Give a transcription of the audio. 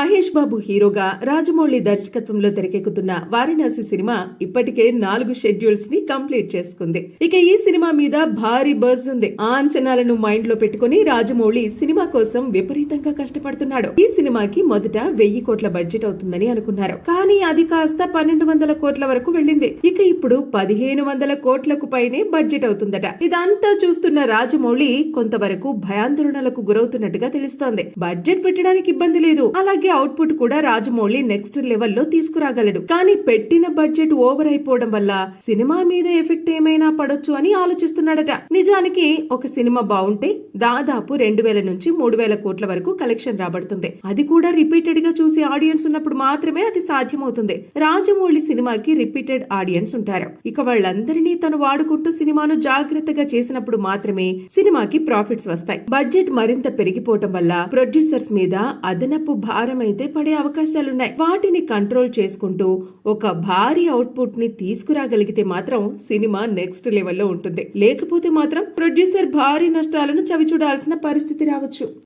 మహేష్ బాబు హీరోగా రాజమౌళి దర్శకత్వంలో తెరకెక్కుతున్న వారణాసి సినిమా ఇప్పటికే 4 షెడ్యూల్స్ ని కంప్లీట్ చేసుకుంది. ఇక ఈ సినిమా మీద భారీ బజ్ ఉంది. ఆ అంచనాలను మైండ్ లో పెట్టుకుని రాజమౌళి సినిమా కోసం విపరీతంగా కష్టపడుతున్నాడు. ఈ సినిమాకి మొదట 1000 కోట్ల బడ్జెట్ అవుతుందని అనుకున్నారు. కానీ అది కాస్త 1200 కోట్ల వరకు వెళ్ళింది. ఇక ఇప్పుడు 1500 కోట్లకు పైనే బడ్జెట్ అవుతుందట. ఇదంతా చూస్తున్న రాజమౌళి కొంతవరకు భయాందోళనలకు గురవుతున్నట్టుగా తెలుస్తోంది. బడ్జెట్ పెట్టడానికి ఇబ్బంది లేదు, అలాగే అవుట్పుట్ కూడా రాజమౌళి నెక్స్ట్ లెవెల్లో తీసుకురాగలడు. కానీ పెట్టిన బడ్జెట్ ఓవర్ అయిపోవడం వల్ల సినిమా మీద ఎఫెక్ట్ ఏమైనా పడొచ్చు అని ఆలోచిస్తున్నాడట. నిజానికి ఒక సినిమా బాగుంటే దాదాపు 2000 నుంచి 3000 కోట్ల వరకు కలెక్షన్ రాబడుతుంది. అది కూడా రిపీటెడ్ గా చూసే ఆడియన్స్ ఉన్నప్పుడు మాత్రమే అది సాధ్యమవుతుంది. రాజమౌళి సినిమాకి రిపీటెడ్ ఆడియన్స్ ఉంటారు. ఇక వాళ్ళందరినీ తను వాడుకుంటూ సినిమాను జాగ్రత్తగా చేసినప్పుడు మాత్రమే సినిమాకి ప్రాఫిట్స్ వస్తాయి. బడ్జెట్ మరింత పెరిగిపోవటం వల్ల ప్రొడ్యూసర్స్ మీద అదనపు భారం అయితే పడే అవకాశాలున్నాయి. వాటిని కంట్రోల్ చేసుకుంటూ ఒక భారీ అవుట్పుట్ ని తీసుకురాగలిగితే మాత్రం సినిమా నెక్స్ట్ లెవెల్లో ఉంటుంది. లేకపోతే మాత్రం ప్రొడ్యూసర్ భారీ నష్టాలను చవిచూడాల్సిన పరిస్థితి రావచ్చు.